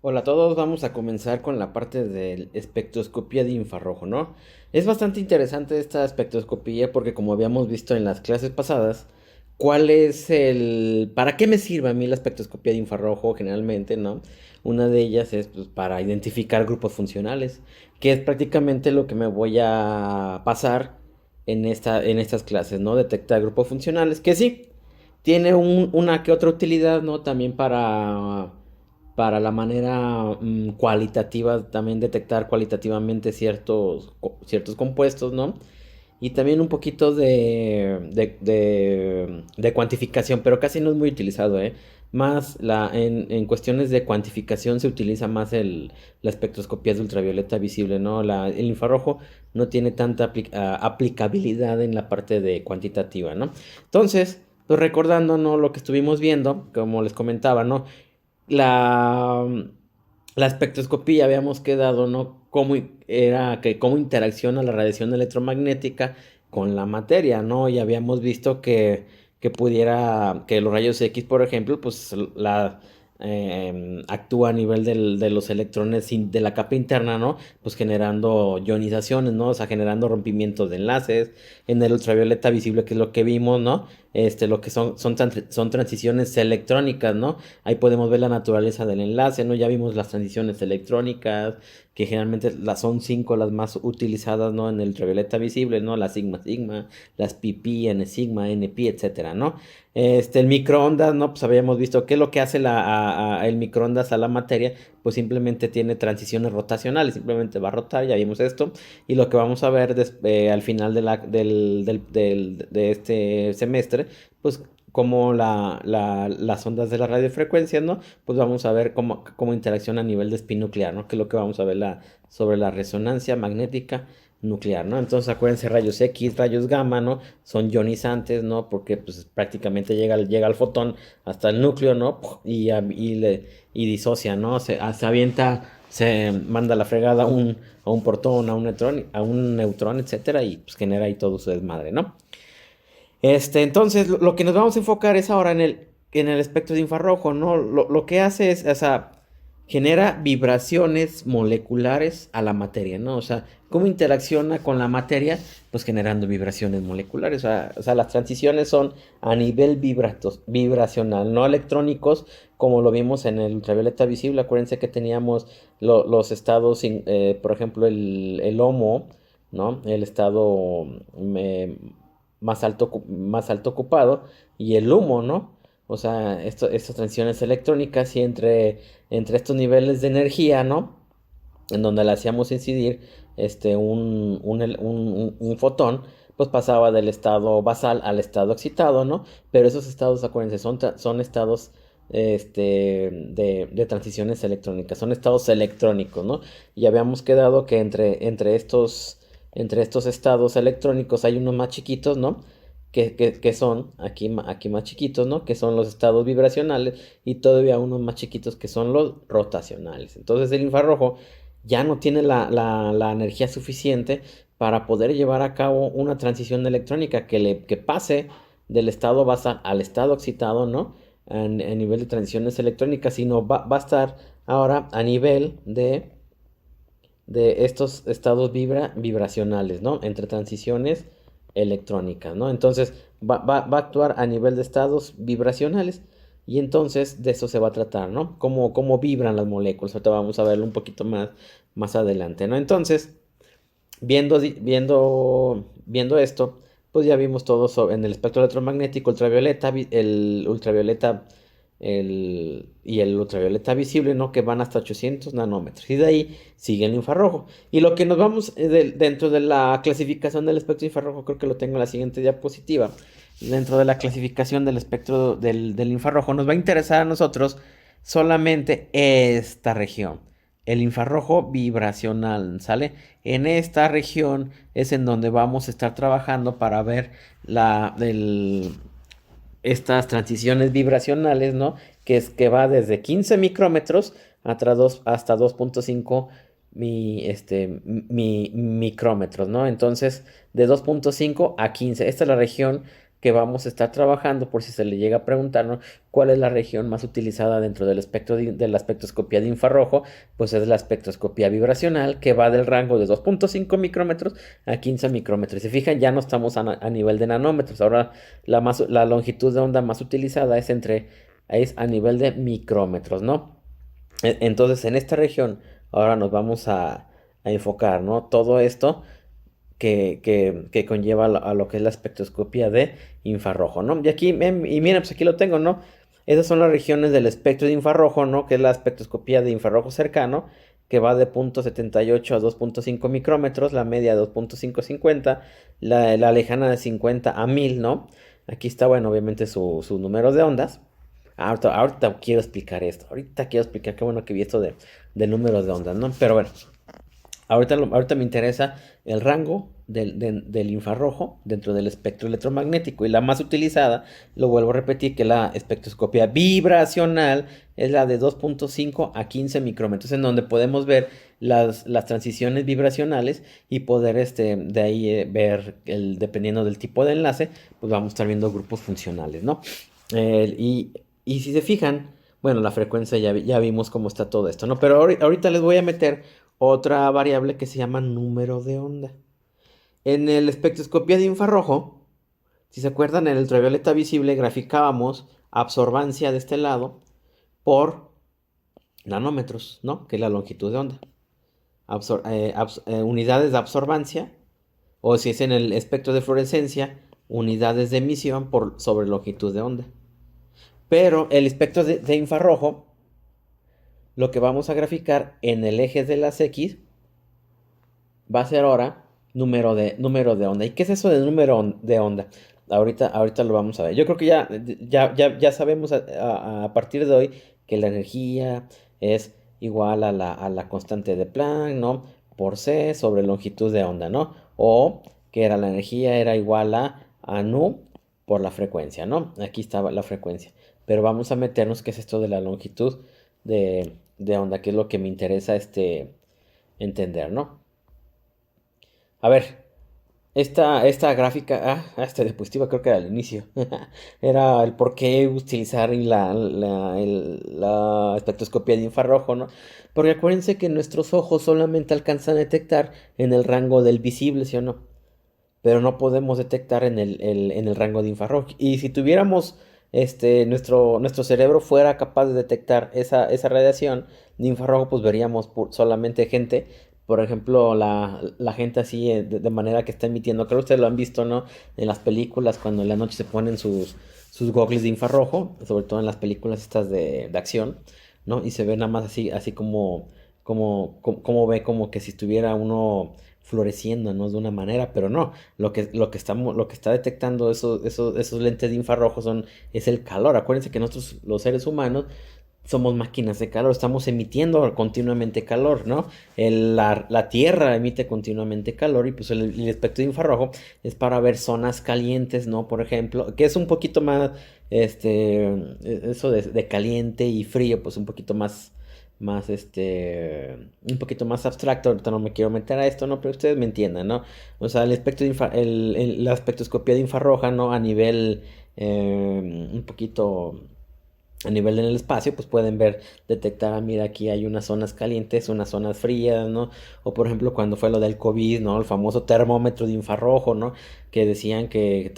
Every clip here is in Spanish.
Hola a todos, vamos a comenzar con la parte de espectroscopía de infrarrojo, ¿no? Es bastante interesante esta espectroscopía porque como habíamos visto en las clases pasadas, ¿para qué me sirve a mí la espectroscopía de infrarrojo generalmente, ¿no? Una de ellas es pues, para identificar grupos funcionales, que es prácticamente lo que me voy a pasar en estas clases, ¿no? Detectar grupos funcionales, que sí, tiene una que otra utilidad, ¿no? También para la manera cualitativa, también detectar cualitativamente ciertos compuestos, ¿no? Y también un poquito de cuantificación, pero casi no es muy utilizado, ¿eh? En cuestiones de cuantificación se utiliza más la espectroscopía de ultravioleta visible, ¿no? El infrarrojo no tiene tanta aplicabilidad en la parte de cuantitativa, ¿no? Entonces, pues recordando, ¿no? Lo que estuvimos viendo, como les comentaba, ¿no? La, la espectroscopía habíamos quedado, ¿no? Cómo interacciona la radiación electromagnética con la materia, ¿no? Y habíamos visto que los rayos X, por ejemplo, pues actúa a nivel de los electrones de la capa interna, ¿no? Pues generando ionizaciones, ¿no? O sea, generando rompimientos de enlaces. En el ultravioleta visible, que es lo que vimos, ¿no? Lo que son transiciones electrónicas, ¿no? Ahí podemos ver la naturaleza del enlace, ¿no? Ya vimos las transiciones electrónicas, que generalmente son cinco las más utilizadas, ¿no? En el ultravioleta visible, ¿no? Las sigma sigma, las pp, n sigma, np, etcétera, ¿no? El microondas, ¿no? Pues habíamos visto qué es lo que hace el microondas a la materia, pues simplemente tiene transiciones rotacionales, simplemente va a rotar, ya vimos esto, y lo que vamos a ver al final de este semestre, pues como las ondas de la radiofrecuencia, ¿no? Pues vamos a ver cómo interacciona a nivel de spin nuclear, ¿no? Que es lo que vamos a ver sobre la resonancia magnética nuclear, ¿no? Entonces acuérdense, rayos X, rayos gamma, ¿no? Son ionizantes, ¿no? Porque pues prácticamente llega el fotón hasta el núcleo, ¿no? Y disocia, ¿no? Se avienta, se manda la fregada a un protón, a un neutrón, etcétera, y pues genera ahí todo su desmadre, ¿no? Entonces, lo que nos vamos a enfocar es ahora en el espectro de infrarrojo, ¿no? Lo que hace es, o sea, genera vibraciones moleculares a la materia, ¿no? O sea, ¿cómo interacciona con la materia? Pues generando vibraciones moleculares. O sea, las transiciones son a nivel vibracional, no electrónicos, como lo vimos en el ultravioleta visible. Acuérdense que teníamos los estados, por ejemplo, el HOMO, ¿no? El estado más alto ocupado, y el humo, ¿no? O sea, estas transiciones electrónicas y entre estos niveles de energía, ¿no? En donde le hacíamos incidir un fotón, pues pasaba del estado basal al estado excitado, ¿no? Pero esos estados, acuérdense, son estados de transiciones electrónicas, son estados electrónicos, ¿no? Y habíamos quedado que entre estos estados electrónicos hay unos más chiquitos, ¿no? Que son aquí más chiquitos, ¿no? Que son los estados vibracionales, y todavía unos más chiquitos que son los rotacionales. Entonces el infrarrojo ya no tiene la energía suficiente para poder llevar a cabo una transición electrónica que pase del estado basal al estado excitado, ¿no? A nivel de transiciones electrónicas, sino va a estar ahora a nivel de estos estados vibracionales, ¿no? Entre transiciones electrónicas, ¿no? Entonces va a actuar a nivel de estados vibracionales, y entonces de eso se va a tratar, ¿no? Cómo vibran las moléculas. Ahorita vamos a verlo un poquito más adelante, ¿no? Entonces, viendo esto, pues ya vimos todo en el espectro electromagnético, ultravioleta, el ultravioleta y el ultravioleta visible, ¿no? Que van hasta 800 nanómetros. Y de ahí sigue el infrarrojo. Y lo que nos vamos dentro de la clasificación del espectro infrarrojo, creo que lo tengo en la siguiente diapositiva. Dentro de la clasificación del espectro del infrarrojo, nos va a interesar a nosotros solamente esta región, el infrarrojo vibracional, ¿sale? En esta región es en donde vamos a estar trabajando para ver estas transiciones vibracionales, ¿no? Que va desde 15 micrómetros hasta 2.5 micrómetros, ¿no? Entonces, de 2.5 a 15. Esta es la región que vamos a estar trabajando, por si se le llega a preguntarnos cuál es la región más utilizada dentro del espectro de la espectroscopía de infrarrojo, pues es la espectroscopía vibracional, que va del rango de 2.5 micrómetros a 15 micrómetros. Si se fijan, ya no estamos a nivel de nanómetros. Ahora la longitud de onda más utilizada es a nivel de micrómetros, ¿no? Entonces, en esta región, ahora nos vamos a enfocar, ¿no? Todo esto que conlleva a lo que es la espectroscopía de infrarrojo, ¿no? Y aquí, y miren, pues aquí lo tengo, ¿no? Esas son las regiones del espectro de infrarrojo, ¿no? Que es la espectroscopía de infrarrojo cercano, que va de 0.78 a 2.5 micrómetros, la media 2.550, la lejana de 50 a 1000, ¿no? Aquí está, bueno, obviamente su número de ondas. Ahorita quiero explicar esto, ahorita quiero explicar, qué bueno que vi esto de números de ondas, ¿no? Pero bueno, ahorita me interesa el rango del infrarrojo dentro del espectro electromagnético. Y la más utilizada, lo vuelvo a repetir, que la espectroscopía vibracional es la de 2.5 a 15 micrómetros, en donde podemos ver las transiciones vibracionales y poder de ahí ver, dependiendo del tipo de enlace, pues vamos a estar viendo grupos funcionales, ¿no? Y si se fijan, bueno, la frecuencia ya vimos cómo está todo esto, ¿no? Pero ahorita les voy a meter otra variable que se llama número de onda. En el espectroscopía de infrarrojo, si se acuerdan, en el ultravioleta visible graficábamos absorbancia de este lado por nanómetros, ¿no? Que es la longitud de onda. Unidades de absorbancia, o si es en el espectro de fluorescencia, unidades de emisión sobre longitud de onda. Pero el espectro de infrarrojo, lo que vamos a graficar en el eje de las X va a ser ahora número de onda. ¿Y qué es eso de número de onda? Ahorita lo vamos a ver. Yo creo que ya sabemos a partir de hoy que la energía es igual a la constante de Planck, ¿no? Por C sobre longitud de onda, ¿no? O que la energía era igual a nu por la frecuencia, ¿no? Aquí estaba la frecuencia. Pero vamos a meternos qué es esto de la longitud de onda, que es lo que me interesa entender, ¿no? A ver, esta gráfica, esta diapositiva creo que era al inicio, era el por qué utilizar la espectroscopía de infrarrojo, ¿no? Porque acuérdense que nuestros ojos solamente alcanzan a detectar en el rango del visible, ¿sí o no? Pero no podemos detectar en el rango de infrarrojo. Y si tuviéramos, nuestro cerebro fuera capaz de detectar esa radiación de infrarrojo, pues veríamos solamente gente, por ejemplo, la gente así, de manera que está emitiendo, creo que ustedes lo han visto, ¿no? En las películas, cuando en la noche se ponen sus gogles de infrarrojo, sobre todo en las películas estas de acción, ¿no? Y se ve nada más así como ve como que si estuviera uno floreciendo, ¿no? De una manera, pero no, lo que está detectando esos lentes de infrarrojo es el calor. Acuérdense que nosotros, los seres humanos, somos máquinas de calor, estamos emitiendo continuamente calor, ¿no? La Tierra emite continuamente calor y pues el espectro de infrarrojo es para ver zonas calientes, ¿no? Por ejemplo, que es un poquito más, eso de caliente y frío, pues un poquito más un poquito más abstracto. Ahorita no me quiero meter a esto, ¿no? Pero ustedes me entiendan, ¿no? O sea, el espectro la espectroscopía de infrarroja, ¿no? A nivel un poquito a nivel en el espacio, pues pueden ver, detectar, mira, aquí hay unas zonas calientes, unas zonas frías, ¿no? O por ejemplo, cuando fue lo del COVID, ¿no? El famoso termómetro de infrarrojo, ¿no? Que decían que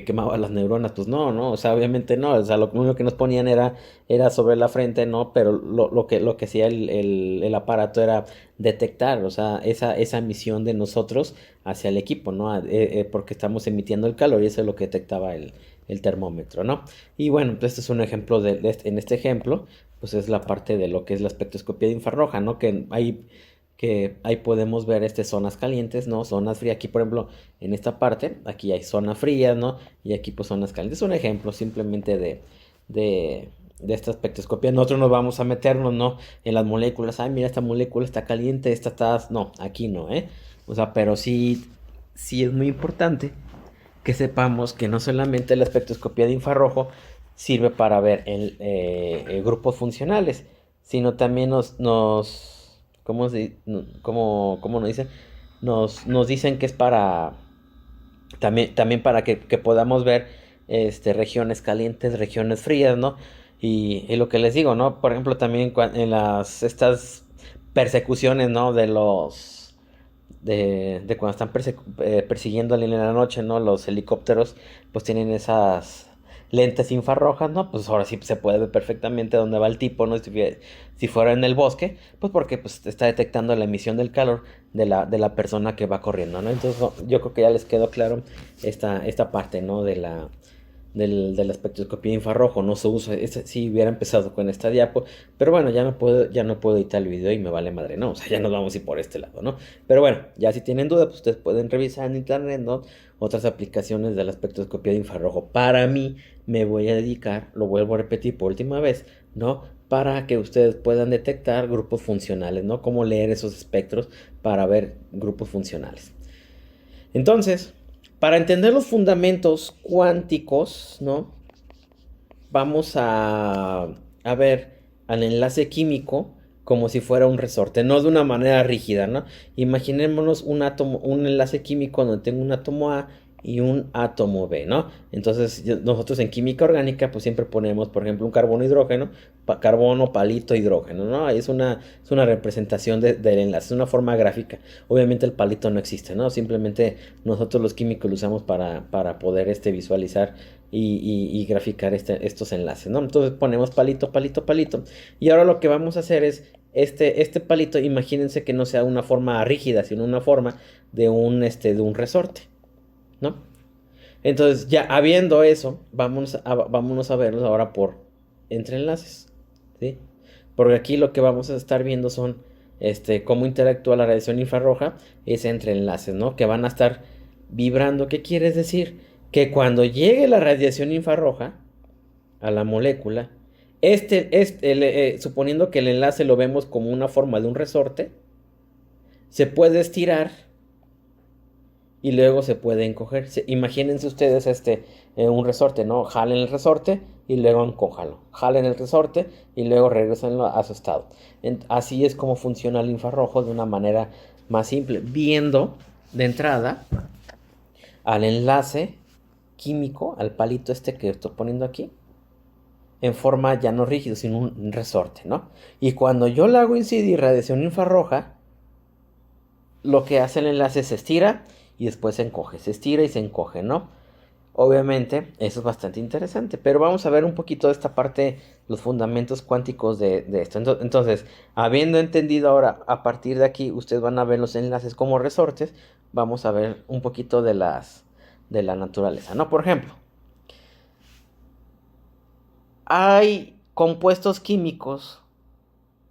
quemaba las neuronas, pues no, o sea, obviamente no, o sea, lo único que nos ponían era sobre la frente, ¿no? Pero lo que hacía el aparato era detectar, o sea, esa emisión de nosotros hacia el equipo, ¿no? Porque estamos emitiendo el calor y eso es lo que detectaba el termómetro, ¿no? Y bueno, pues este es un ejemplo en este ejemplo, pues es la parte de lo que es la espectroscopía de infrarroja, ¿no? Que ahí podemos ver zonas calientes, ¿no? Zonas frías. Aquí, por ejemplo, en esta parte, aquí hay zonas frías, ¿no? Y aquí, pues, zonas calientes. Es un ejemplo simplemente de esta espectroscopía. Nosotros nos vamos a meternos, ¿no? En las moléculas. Ay, mira, esta molécula está caliente, esta está... No, aquí no, ¿eh? O sea, pero sí es muy importante que sepamos que no solamente la espectroscopía de infrarrojo sirve para ver grupos funcionales, sino también ¿cómo nos dicen? Nos dicen que es también para que podamos ver regiones calientes, regiones frías, ¿no? Y lo que les digo, ¿no? Por ejemplo, también en estas persecuciones, ¿no? De cuando están persiguiendo a alguien en la noche, ¿no? Los helicópteros, pues tienen esas lentes infrarrojas, ¿no? Pues ahora sí se puede ver perfectamente dónde va el tipo, ¿no? Si fuera en el bosque, pues porque pues está detectando la emisión del calor de la persona que va corriendo, ¿no? Entonces yo creo que ya les quedó claro esta parte, ¿no? De la espectroscopía infrarrojo. No se usa, si hubiera empezado con esta diapo, pero bueno, ya no puedo editar el video y me vale madre, ¿no? O sea, ya nos vamos a ir por este lado, ¿no? Pero bueno, ya si tienen duda, pues ustedes pueden revisar en internet, ¿no? Otras aplicaciones de la espectroscopía de infrarrojo. Para mí, me voy a dedicar, lo vuelvo a repetir por última vez, ¿no? Para que ustedes puedan detectar grupos funcionales, ¿no? Cómo leer esos espectros para ver grupos funcionales. Entonces, para entender los fundamentos cuánticos, ¿no? Vamos a ver al enlace químico como si fuera un resorte, no de una manera rígida, ¿no? Imaginémonos un átomo, un enlace químico donde tengo un átomo A y un átomo B, ¿no? Entonces, nosotros en química orgánica, pues siempre ponemos, por ejemplo, un carbono hidrógeno, carbono, palito, hidrógeno, ¿no? Es una representación del enlace, es una forma gráfica. Obviamente el palito no existe, ¿no? Simplemente nosotros los químicos lo usamos para poder visualizar y graficar estos enlaces, ¿no? Entonces ponemos palito, palito, palito. Y ahora lo que vamos a hacer es este palito, imagínense que no sea una forma rígida, sino una forma de un resorte, ¿no? Entonces, ya habiendo eso, vámonos a verlos ahora por entre enlaces, ¿sí? Porque aquí lo que vamos a estar viendo son cómo interactúa la radiación infrarroja, es entre enlaces, ¿no? Que van a estar vibrando. ¿Qué quiere decir? Que cuando llegue la radiación infrarroja a la molécula, suponiendo que el enlace lo vemos como una forma de un resorte, se puede estirar y luego se puede encoger. Imagínense ustedes un resorte, ¿no? Jalen el resorte y luego encójalo. Jalen el resorte y luego regresenlo a su estado. Así es como funciona el infrarrojo de una manera más simple, viendo de entrada al enlace químico, al palito que estoy poniendo aquí, en forma ya no rígido, sino un resorte, ¿no? Y cuando yo le hago incidir radiación infrarroja, lo que hace el enlace se estira y después se encoge, se estira y se encoge, ¿no? Obviamente, eso es bastante interesante, pero vamos a ver un poquito de esta parte, los fundamentos cuánticos de esto. Entonces, habiendo entendido ahora, a partir de aquí, ustedes van a ver los enlaces como resortes, vamos a ver un poquito de la naturaleza, ¿no? Por ejemplo, hay compuestos químicos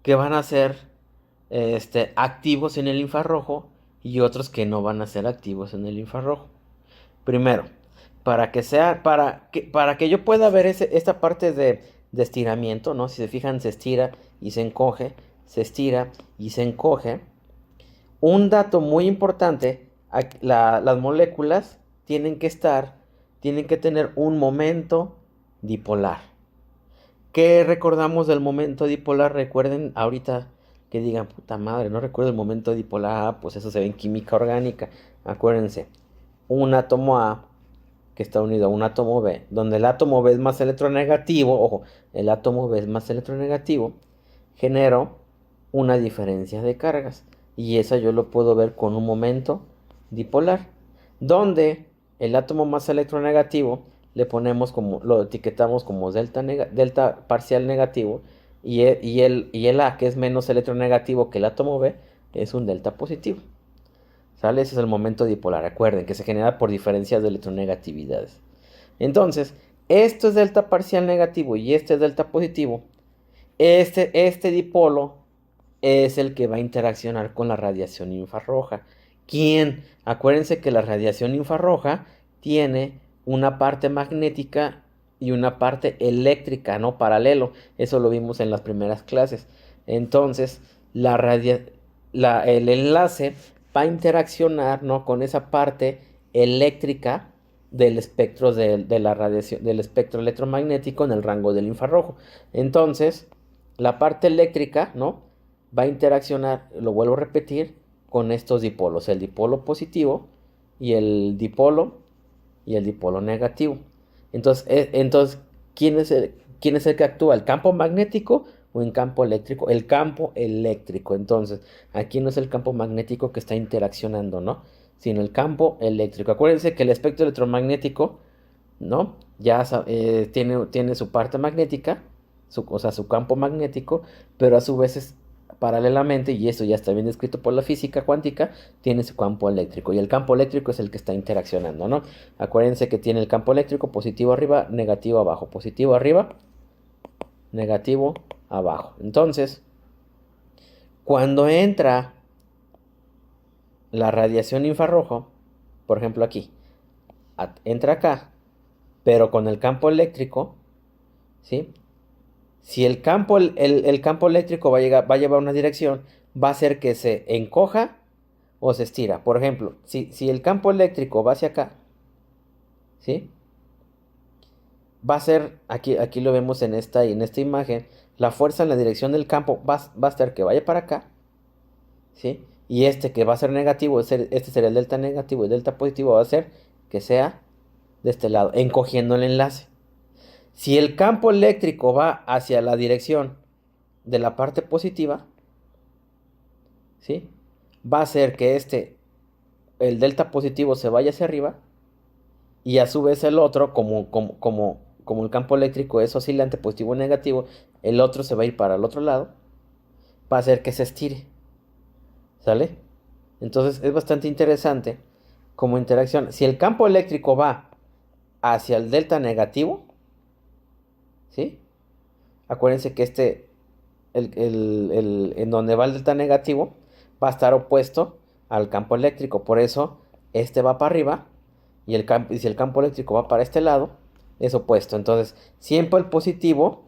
que van a ser activos en el infrarrojo y otros que no van a ser activos en el infrarrojo. Primero, para que yo pueda ver esta parte de estiramiento, ¿no? Si se fijan, se estira y se encoge, se estira y se encoge. Un dato muy importante, las moléculas tienen que tener un momento dipolar. ¿Qué recordamos del momento dipolar? Recuerden ahorita que digan, puta madre, no recuerdo el momento dipolar. Pues eso se ve en química orgánica. Acuérdense, un átomo A que está unido a un átomo B, donde el átomo B es más electronegativo, ojo, el átomo B es más electronegativo, genero una diferencia de cargas. Y esa yo lo puedo ver con un momento dipolar, donde el átomo más electronegativo lo etiquetamos como delta parcial negativo, y el A, que es menos electronegativo que el átomo B, es un delta positivo. ¿Sale? Ese es el momento dipolar. Recuerden que se genera por diferencias de electronegatividades. Entonces, esto es delta parcial negativo y este es delta positivo. Este dipolo es el que va a interaccionar con la radiación infrarroja. ¿Quién? Acuérdense que la radiación infrarroja tiene una parte magnética y una parte eléctrica, ¿no? Paralelo. Eso lo vimos en las primeras clases. Entonces, el enlace va a interaccionar, ¿no? Con esa parte eléctrica del espectro de la radiación, del espectro electromagnético en el rango del infrarrojo. Entonces, la parte eléctrica, ¿no? Va a interaccionar, lo vuelvo a repetir, con estos dipolos, el dipolo positivo y el dipolo negativo. Entonces, quién es el que actúa? ¿El campo magnético o el campo eléctrico? El campo eléctrico. Entonces, aquí no es el campo magnético que está interaccionando, ¿no? Sino el campo eléctrico. Acuérdense que el espectro electromagnético, ¿no? Tiene su parte magnética, o sea, su campo magnético, pero a su vez paralelamente, y eso ya está bien descrito por la física cuántica, tiene su campo eléctrico. Y el campo eléctrico es el que está interaccionando, ¿no? Acuérdense que tiene el campo eléctrico positivo arriba, negativo abajo. Positivo arriba, negativo abajo. Entonces, cuando entra la radiación infrarrojo, por ejemplo aquí, entra acá, pero con el campo eléctrico, ¿sí? Si el campo eléctrico va a llevar una dirección, va a hacer que se encoja o se estira. Por ejemplo, si el campo eléctrico va hacia acá, ¿sí? Va a ser, aquí lo vemos en esta imagen, la fuerza en la dirección del campo va a ser que vaya para acá, ¿sí? Y este que va a ser negativo, este sería el delta negativo y el delta positivo va a ser que sea de este lado, encogiendo el enlace. Si el campo eléctrico va hacia la dirección de la parte positiva, ¿sí? Va a hacer que el delta positivo se vaya hacia arriba y a su vez el otro, como el campo eléctrico es oscilante positivo o negativo, el otro se va a ir para el otro lado, va a hacer que se estire, ¿sale? Entonces es bastante interesante como interacción. Si el campo eléctrico va hacia el delta negativo, ¿sí? Acuérdense que en donde va el delta negativo, va a estar opuesto al campo eléctrico. Por eso, este va para arriba y si el campo eléctrico va para este lado, es opuesto. Entonces, siempre el positivo